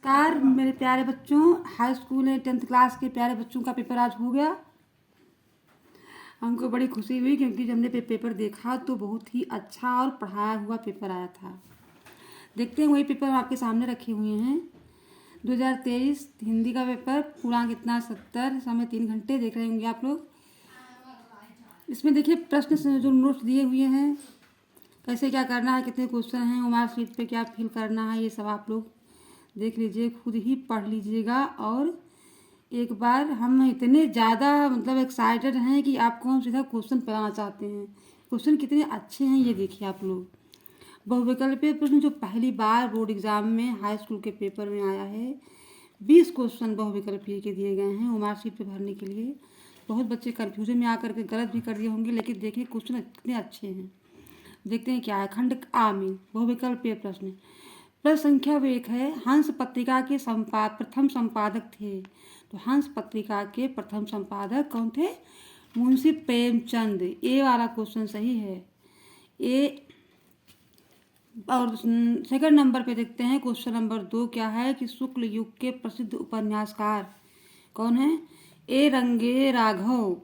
नमस्कार मेरे प्यारे बच्चों, हाई स्कूल है 10th क्लास के प्यारे बच्चों का पेपर आज हो गया। हमको बड़ी खुशी हुई क्योंकि जब हमने पेपर देखा तो बहुत ही अच्छा और पढ़ाया हुआ पेपर आया था। देखते हैं, वही पेपर हम आपके सामने रखे हुए हैं। 2023 हिंदी का पेपर, पूर्णांक कितना 70, समय 3 घंटे। देख रहे होंगे आप लोग। इसमें देखिए प्रश्न से जो नोट्स दिए हुए हैं, कैसे क्या करना है, कितने क्वेश्चन हैं, हमारे शीट पे क्या फिल करना है, ये सब आप लोग देख लीजिए, खुद ही पढ़ लीजिएगा। और एक बार हम इतने ज़्यादा एक्साइटेड हैं कि आपको हम सीधा क्वेश्चन पढ़ाना चाहते हैं। क्वेश्चन कितने अच्छे हैं ये देखिए आप लोग। बहुविकल्पीय प्रश्न जो पहली बार बोर्ड एग्जाम में हाई स्कूल के पेपर में आया है, 20 क्वेश्चन बहुविकल्पीय के दिए गए हैं हमारे शीट पे भरने के लिए। बहुत बच्चे कन्फ्यूजन में आकर के गलत भी कर दिए होंगे, लेकिन देखिए क्वेश्चन कितने अच्छे हैं। देखते हैं क्या है। खंड आ में बहुविकल्पीय प्रश्न। प्रश्न संख्या 1 है, हंस पत्रिका के प्रथम संपादक थे। तो हंस पत्रिका के प्रथम संपादक कौन थे? मुंशी प्रेमचंद। ए वाला क्वेश्चन सही है। ए। और सेकंड नंबर पे देखते हैं, क्वेश्चन नंबर 2 क्या है कि शुक्ल युग के प्रसिद्ध उपन्यासकार कौन है? ए रंगे राघव,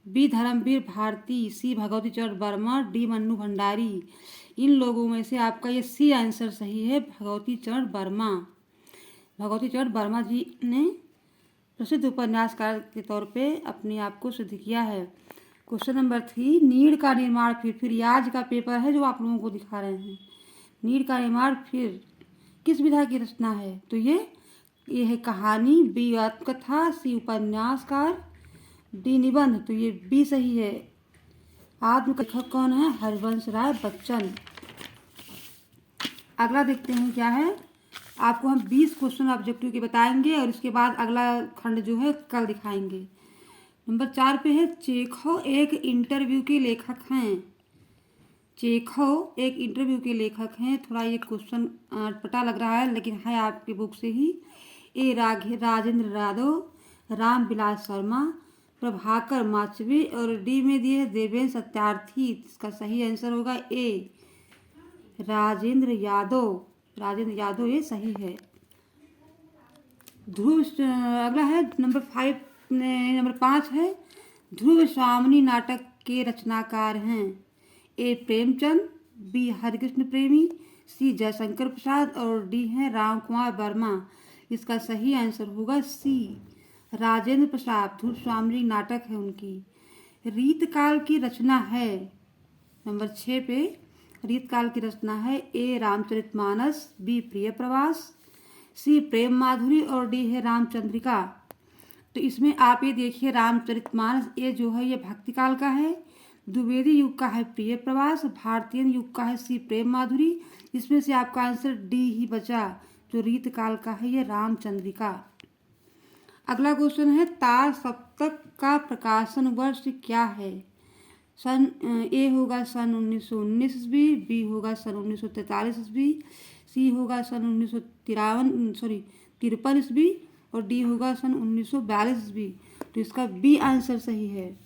बी धर्मवीर भारती, सी भगवती चरण वर्मा, डी मन्नू भंडारी। इन लोगों में से आपका ये सी आंसर सही है, भगवती चरण वर्मा। भगवती चरण वर्मा जी ने प्रसिद्ध उपन्यासकार के तौर पे अपने आप को सिद्ध किया है। क्वेश्चन नंबर 3, नीड़ का निर्माण फिर आज का पेपर है जो आप लोगों को दिखा रहे हैं। नीड़ का निर्माण फिर किस विधा की रचना है? तो ये है कहानी, बी आत्मकथा, सी उपन्यासकार, डी निबंध। तो ये बी सही है। आत्मकथा कौन है? हरिवंश राय बच्चन। अगला देखते हैं क्या है। आपको हम 20 क्वेश्चन ऑब्जेक्टिव के बताएंगे और इसके बाद अगला खंड जो है कल दिखाएंगे। नंबर 4 पे है, चेखव एक इंटरव्यू के लेखक हैं। चेखव एक इंटरव्यू के लेखक हैं। थोड़ा ये क्वेश्चन अटपटा लग रहा है, लेकिन है आपकी बुक से ही। ए राजेंद्र यादव, राम विलास शर्मा, प्रभाकर माचवी और डी में दिए है देवेंद्र सत्यार्थी। इसका सही आंसर होगा ए राजेंद्र यादव। राजेंद्र यादव ये सही है। अगला है नंबर 5 है, ध्रुव स्वामिनी नाटक के रचनाकार हैं। ए प्रेमचंद, बी हरिकृष्ण प्रेमी, सी जयशंकर प्रसाद और डी है राम कुमार वर्मा। इसका सही आंसर होगा सी राजेंद्र प्रसाद। ध्रुव स्वामिनी नाटक है उनकी। रीतकाल की रचना है। नंबर 6 पे रीतकाल की रचना है। ए रामचरितमानस, बी प्रिय प्रवास, सी प्रेम माधुरी और डी है रामचंद्रिका। तो इसमें आप ये देखिए, रामचरितमानस ये जो है ये भक्ति काल का है, द्विवेदी युग का है प्रिय प्रवास, भारतीय युग का है सी प्रेम माधुरी। इसमें से आपका आंसर डी ही बचा, जो रीतकाल का है ये रामचंद्रिका। अगला क्वेश्चन है, तार सप्तक का प्रकाशन वर्ष क्या है? ए होगा सन 1919 ईस्वी, बी होगा सन 1943 ईस्वी, सी होगा सन 1953 ईस्वी और डी होगा सन 1942 ईस्वी। तो इसका बी आंसर सही है,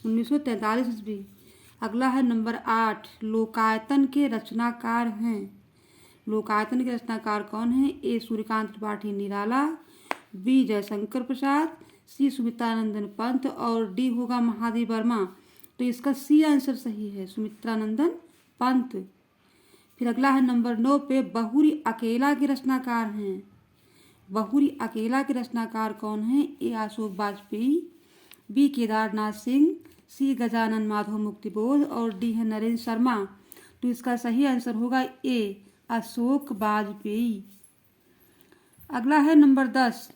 1943 ईस्वी। अगला है नंबर 8, लोकायतन के रचनाकार हैं। लोकायतन के रचनाकार कौन है? ए सूर्यकांत त्रिपाठी निराला, बी जयशंकर प्रसाद, सी सुमित्रानंदन पंत और डी होगा महादेव वर्मा। तो इसका सी आंसर सही है, सुमित्रानंदन पंत। फिर अगला है नंबर 9 पे, बहुरी अकेला के रचनाकार हैं। बहुरी अकेला के रचनाकार कौन है? ए अशोक वाजपेयी, बी केदारनाथ सिंह, सी गजानन माधव मुक्तिबोध और डी है नरेंद्र शर्मा। तो इसका सही आंसर होगा ए अशोक वाजपेयी। अगला है नंबर 10,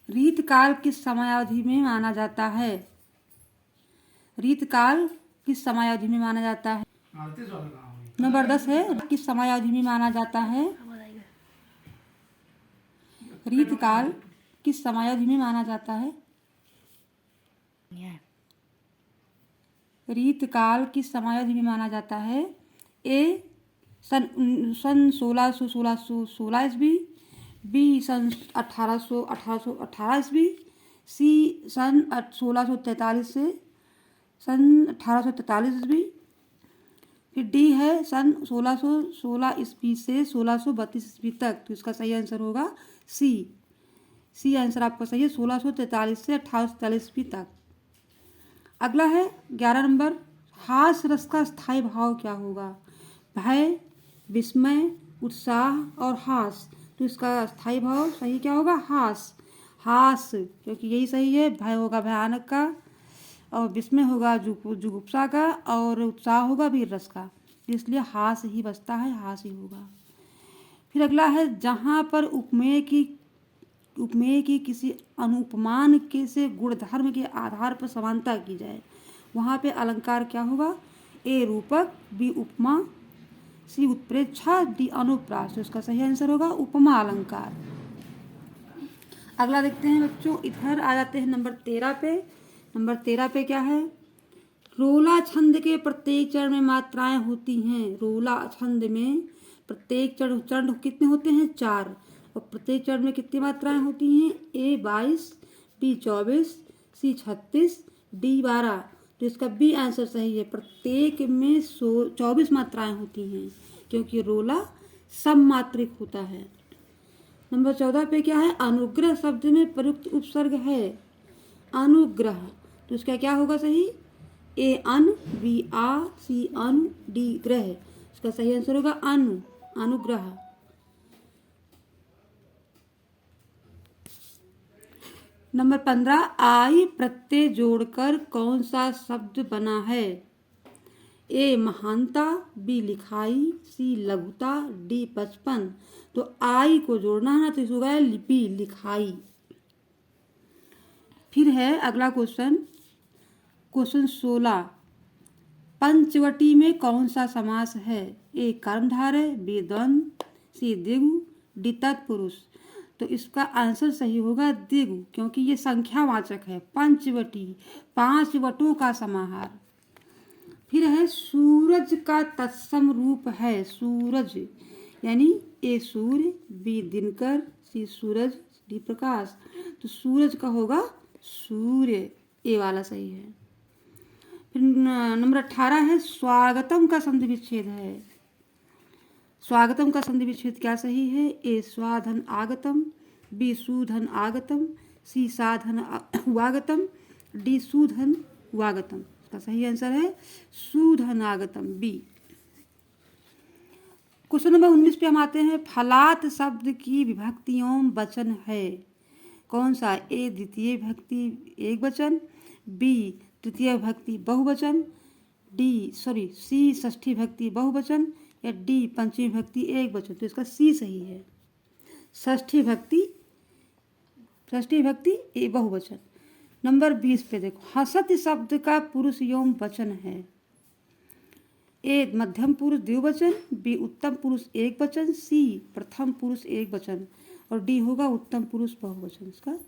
रीतकाल किस समयावधि में माना जाता है? रीतकाल किस समयावधि में माना जाता है? नंबर 10 है, किस समयावधि में माना जाता है? रीतकाल किस समयावधि में माना जाता है? रीतकाल किस समयावधि में माना जाता है? ए सन 1616 ईस्वी, बी सन 1818 ईस्वी, सी सन 1643 से सन 1843 ईस्वी, फिर डी है सन 1616 ईस्वी से 1632 ईस्वी तक, तो इसका सही आंसर होगा सी आंसर आपका सही है, 1643 से 1843 ईस्वी तक। अगला है 11 नंबर, हास रस का स्थायी भाव क्या होगा? भय, विस्मय, उत्साह और हास, तो इसका स्थायी भाव सही क्या होगा? हास, क्योंकि यही सही है। भय होगा भयानक का, और विस्मय होगा जुगुप्सा का, और उत्साह होगा वीर रस का, इसलिए हास ही बचता है, हास ही होगा। फिर अगला है, जहाँ पर उपमेय की किसी अनुपमान के से गुणधर्म के आधार पर समानता की जाए, वहाँ पे अलंकार क्या होगा? ए रूपक, बी उपमा, सी उत्प्रेक्षा, डी अनुप्रास, तो इसका सही आंसर होगा उपमा अलंकार। अगला देखते हैं बच्चों, इधर आ जाते हैं नंबर 13 पे। नंबर 13 पे क्या है? रोला छंद के प्रत्येक चरण में मात्राएं होती हैं। रोला छंद में प्रत्येक चरण कितने होते हैं? 4, और प्रत्येक चरण में कितनी मात्राएं होती हैं? ए 22, बी 24, सी 36, डी 12, तो इसका बी आंसर सही है। प्रत्येक में 24 मात्राएं होती हैं, क्योंकि रोला सममात्रिक होता है। नंबर 14 पे क्या है? अनुग्रह शब्द में प्रयुक्त उपसर्ग है अनुग्रह, तो इसका क्या होगा सही? ए अन, बी आ, सी अनु, डी ग्रह, इसका सही आंसर होगा अनुग्रह। नंबर 15, आई प्रत्यय जोड़कर कौन सा शब्द बना है? ए महानता, बी लिखाई, सी लघुता, डी 55, तो आई को जोड़ना है ना, तो इसको होगा लिपि, लिखाई। फिर है अगला क्वेश्चन 16, पंचवटी में कौन सा समास है? ए कर्मधारय, बी द्वंद्व, सी द्विगु, डी तत्पुरुष, तो इसका आंसर सही होगा द्विगु, क्योंकि ये संख्यावाचक है। पंचवटी, 5 वटों का समाहार। फिर है सूरज का तत्सम रूप है। सूरज यानी ए सूर्य, बी दिनकर, सी सूरज, डी प्रकाश, तो सूरज का होगा सूर्य, ए वाला सही है। फिर नंबर 18 है, स्वागतम का संधि विच्छेद है। स्वागतम का संधि विच्छेद क्या सही है? ए स्वाधन आगतम, बी सुधन आगतम, सी साधन वागतम, डी सुधन वागतम, इसका सही आंसर है सुधन आगतम, बी। क्वेश्चन नंबर 19 पे हम आते हैं, फलात शब्द की विभक्तियों वचन है। कौन सा? ए द्वितीय विभक्ति एक वचन, बी तृतीय विभक्ति बहुवचन, सी षष्ठी विभक्ति बहुवचन, या डी पंचमी विभक्ति एक वचन, तो इसका सी सही है। षष्ठी विभक्ति ए बहुवचन। नंबर 20 पे देखो, हसत शब्द का पुरुष यौन वचन है। ए मध्यम पुरुष द्विवचन, बी उत्तम पुरुष एक वचन, सी प्रथम पुरुष एक वचन, और डी होगा उत्तम पुरुष बहुवचन, इसका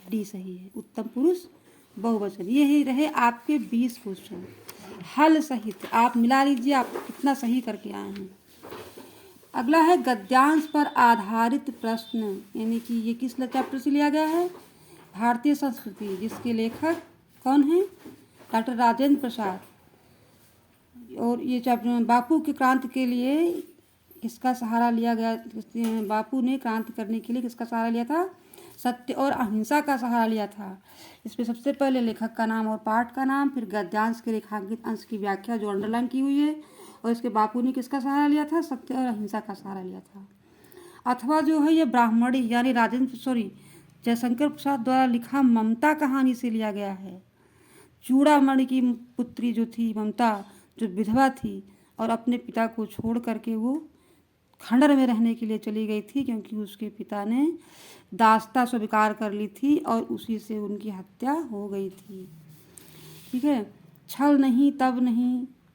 डी सही है, उत्तम पुरुष बहुवचन। ये ही रहे आपके 20 क्वेश्चन हल सहित। आप मिला लीजिए आप कितना सही करके आए हैं। अगला है गद्यांश पर आधारित प्रश्न, यानी कि ये किस चैप्टर से लिया गया है? भारतीय संस्कृति, जिसके लेखक कौन हैं? डॉक्टर राजेंद्र प्रसाद। और ये चैप्टर बापू की क्रांति के लिए किसका सहारा लिया गया? बापू ने क्रांति करने के लिए किसका सहारा लिया था? सत्य और अहिंसा का सहारा लिया था। इसमें सबसे पहले लेखक का नाम और पाठ का नाम, फिर गद्यांश के रेखांकित अंश की व्याख्या जो अंडरलाइन की हुई है, और इसके बापू ने किसका सहारा लिया था? सत्य और अहिंसा का सहारा लिया था। अथवा जो है ये ब्राह्मणी यानी जयशंकर प्रसाद द्वारा लिखा ममता कहानी से लिया गया है। चूड़ामणि की पुत्री जो थी ममता, जो विधवा थी और अपने पिता को छोड़ करके वो खंडर में रहने के लिए चली गई थी, क्योंकि उसके पिता ने दासता स्वीकार कर ली थी और उसी से उनकी हत्या हो गई थी। ठीक है। छल नहीं तब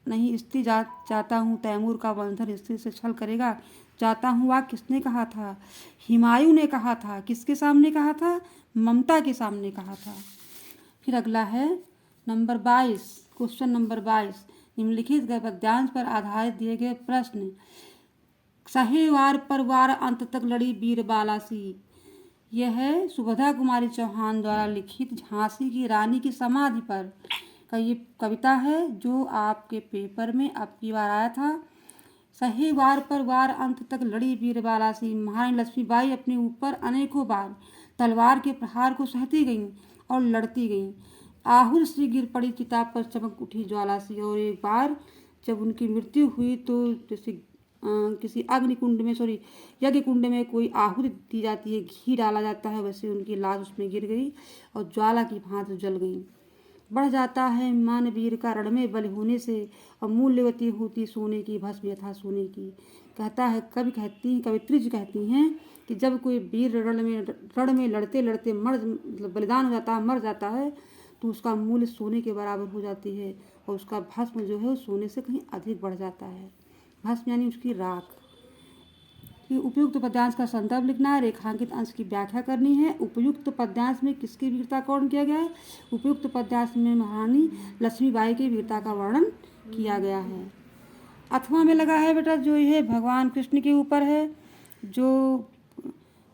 नहीं स्त्री जाता हूँ, तैमूर का बंधर स्त्री से छल करेगा, जाता हूँ वाक्य किसने कहा था? हुमायूं ने कहा था। किसके सामने कहा था? ममता के सामने कहा था। फिर अगला है नंबर 22, क्वेश्चन नंबर 22, निम्नलिखित गद्यांश पर आधारित दिए गए प्रश्न। सहे वार पर वार अंत तक लड़ी बीरबाला सी, यह है सुभद्रा कुमारी चौहान द्वारा लिखित झांसी की रानी की समाधि पर का ये कविता है जो आपके पेपर में अब की बार आया था। सही वार पर वार अंत तक लड़ी वीरबाला सी महारानी लक्ष्मीबाई अपने ऊपर अनेकों बार तलवार के प्रहार को सहती गईं और लड़ती गईं। आहुर सी गिर पड़ी चिता पर चमक उठी ज्वाला सी, और एक बार जब उनकी मृत्यु हुई तो जैसे किसी अग्निकुंड में यज्ञ कुंड में कोई आहुति दी जाती है, घी डाला जाता है, वैसे उनकी लाश उसमें गिर गई और ज्वाला की भांति जल गई। बढ़ जाता है मान वीर का रण में बल होने से, और मूल्यवती होती सोने की भस्म यथा सोने की। कहता है कवित्री जी कहती हैं कि जब कोई वीर रण में लड़ते लड़ते बलिदान हो जाता है, मर जाता है, तो उसका मूल्य सोने के बराबर हो जाती है और उसका भस्म जो है वो सोने से कहीं अधिक बढ़ जाता है। भस्म यानी उसकी राख। उपयुक्त पद्यांश का संदर्भ लिखना है, रेखांकित अंश की व्याख्या करनी है। उपयुक्त पद्यांश में किसकी वीरता का वर्णन किया गया है? उपयुक्त पद्यांश में महारानी लक्ष्मीबाई की वीरता का वर्णन किया गया है। अथवा में लगा है बेटा, जो यह भगवान कृष्ण के ऊपर है। जो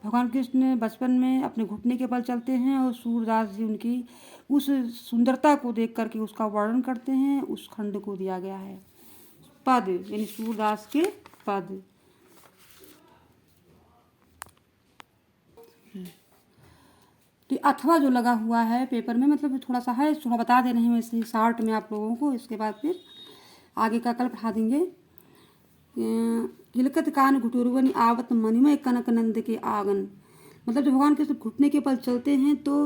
भगवान कृष्ण बचपन में अपने घुटने के बल चलते हैं और सूरदास जी उनकी उस सुंदरता को देख करके उसका वर्णन करते हैं, उस खंड को दिया गया है। पद यानी सूरदास के पद। तो अथवा जो लगा हुआ है पेपर में, मतलब थोड़ा सा है, थोड़ा बता दे रहे हैं वैसे शार्ट में आप लोगों को, इसके बाद फिर आगे का कल पढ़ा देंगे। किलकत कान घुटुरवन आवत मणिमय कनक नंद के आंगन। मतलब जब भगवान के घुटने के पल चलते हैं तो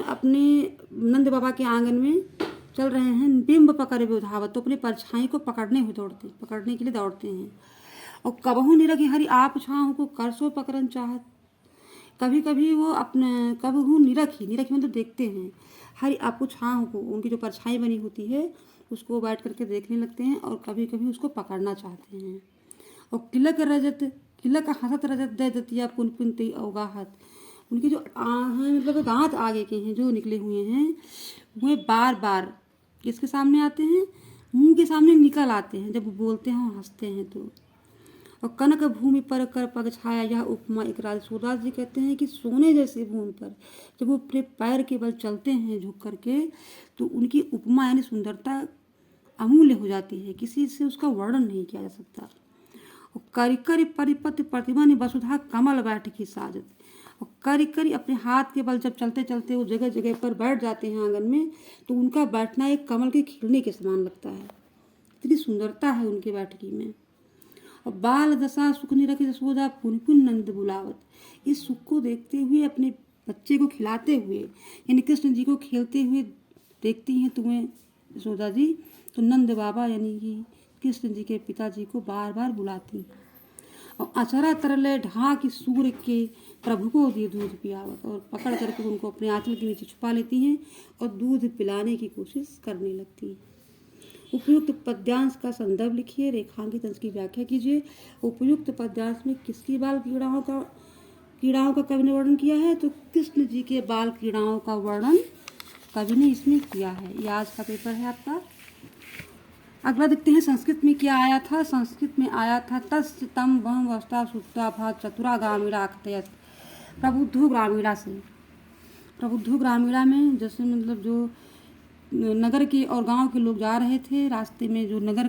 अपने नंद बाबा के आंगन में चल रहे हैं, बिंब पकड़ विधावत, तो अपनी परछाई को पकड़ने के लिए दौड़ते हैं। और कबहू निरखी हरि आप छाँव को करसो पकड़न चाहत। कभी कभी वो अपने कबहू निरखी मतलब देखते हैं, हरि आपको छाँव को, उनकी जो परछाई बनी होती है उसको बैठ करके देखने लगते हैं और कभी कभी उसको पकड़ना चाहते हैं। और किलक हसत रजत दे दतिया पुन पुन तई अवगाहत। उनके जो हैं मतलब दांत आगे के हैं जो निकले हुए हैं, वह बार बार किसके सामने आते हैं? मुंह के सामने निकल आते हैं जब वो बोलते हैं और हंसते हैं तो। और कनक भूमि पर कर पग छाया, यह उपमा एक राज। सूरदास जी कहते हैं कि सोने जैसी भूमि पर जब वो अपने पैर के बल चलते हैं झुक करके, तो उनकी उपमा यानी सुंदरता अमूल्य हो जाती है, किसी से उसका वर्णन नहीं किया जा सकता। और करिकर परिपति प्रतिमा ने वसुधा कमल बैठ की साजत। और करिकर अपने हाथ के बल जब चलते चलते वो जगह जगह पर बैठ जाते हैं आंगन में, तो उनका बैठना एक कमल के खिलने के समान लगता है, इतनी सुंदरता है उनकी बैठकी में। और बाल दशा सुख निरख जसोदा पुन पुन नंद बुलावत। इस सुख को देखते हुए अपने बच्चे को खिलाते हुए यानी कृष्ण जी को खेलते हुए देखती हैं तुम्हें यशोदा जी, तो नंद बाबा यानी कि कृष्ण जी के पिताजी को बार बार बुलाती हैं। और अचरा तरले ढाक सूर्य के प्रभु को दिए दूध पियावत। और पकड़ करके उनको अपने आंचल के नीचे छुपा लेती हैं और दूध पिलाने की कोशिश करने लगती हैं। उपयुक्त पद्यांश का संदर्भ लिखिए, रेखांकित अंश की व्याख्या कीजिए। उपयुक्त पद्यांश में किसकी बाल कीड़ाओं का कवि ने वर्णन किया है? तो कृष्ण जी के बाल कीड़ाओं का वर्णन कवि ने इसमें किया है। ये आज का पेपर है आपका। अगला देखते हैं संस्कृत में क्या आया था। संस्कृत में आया था तस्य तम वह वस्ता सुता भा चतुरा ग्रामीणा अकथयत। प्रबुद्धो ग्रामीणा से। प्रबुद्धो ग्रामीणा में जैसे मतलब जो नगर के और गांव के लोग जा रहे थे, रास्ते में जो नगर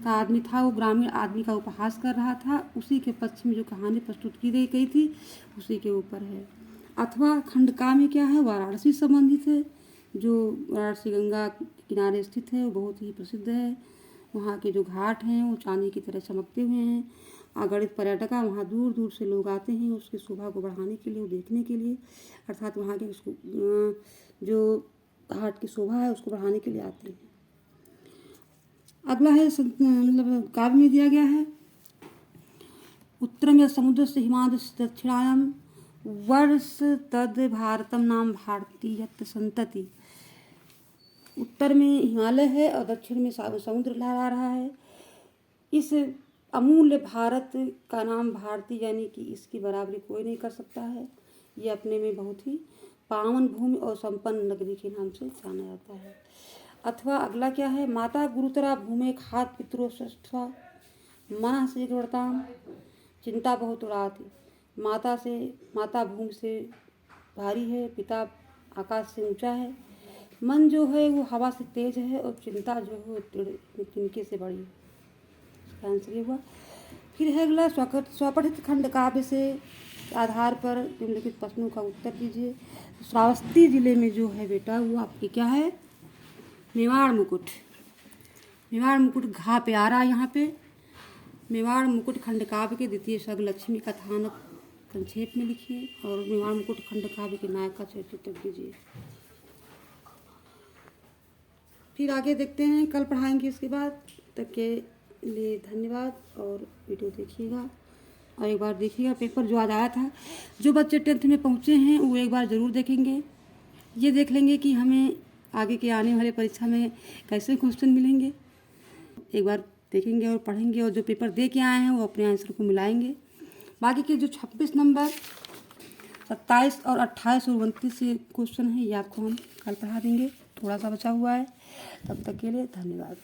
का आदमी था वो ग्रामीण आदमी का उपहास कर रहा था, उसी के पक्ष में जो कहानी प्रस्तुत की गई थी उसी के ऊपर है। अथवा खंड का में क्या है? वाराणसी संबंधित है। जो वाराणसी गंगा के किनारे स्थित है वो बहुत ही प्रसिद्ध है। वहाँ के जो घाट हैं वो चांदी की तरह चमकते हुए हैं। अगणित पर्यटक वहाँ दूर दूर से लोग आते हैं उसकी शोभा को बढ़ाने के लिए, वो देखने के लिए, अर्थात वहाँ के जो घाट की शोभा है उसको बढ़ाने के लिए आते हैं। अगला है मतलब काव्य में दिया गया है, उत्तरम या समुद्र से हिमाद दक्षिणायाम वर्ष तद भारतम नाम भारतीय संतति। उत्तर में हिमालय है और दक्षिण में समुद्र लहरा रहा है। इस अमूल्य भारत का नाम भारती, यानी कि इसकी बराबरी कोई नहीं कर सकता है। ये अपने में बहुत ही पावन भूमि और संपन्न नगरी के नाम से जाना जाता है। अथवा अगला क्या है? माता गुरुतरा भूमि खात पितरो षष्ठा मन से गृहताम चिंता बहुत उड़ाती। माता भूमि से भारी है, पिता आकाश से ऊंचा है, मन जो है वो हवा से तेज है और चिंता जो है वो तिनके से बड़ी। इसका आंसर ये हुआ। फिर है अगला, स्वपठित खंड काव्य से आधार पर निम्नलिखित प्रश्नों का उत्तर दीजिए। श्रावस्ती जिले में जो है बेटा वो आपकी क्या है, मेवाड़ मुकुट। मेवाड़ मुकुट घा पे आ रहा है यहाँ पे। मेवाड़ मुकुट खंड काव्य के द्वितीय सर्ग लक्ष्मी कथानक संक्षेप में लिखिए और मेवाड़ मुकुट खंड काव्य के नायक का चरित्र दीजिए। फिर आगे देखते हैं, कल पढ़ाएंगे। इसके बाद तक के लिए धन्यवाद और वीडियो देखिएगा और एक बार देखिएगा पेपर जो आज आया था। जो बच्चे 10th में पहुँचे हैं वो एक बार ज़रूर देखेंगे। ये देख लेंगे कि हमें आगे के आने वाले परीक्षा में कैसे क्वेश्चन मिलेंगे। एक बार देखेंगे और पढ़ेंगे और जो पेपर दे के आए हैं वो अपने आंसर को मिलाएंगे। बाकी के जो 26 नंबर 27 और 28 और 29 से क्वेश्चन है ये आपको हम कल पढ़ा देंगे। थोड़ा सा बचा हुआ है। तब तक के लिए धन्यवाद।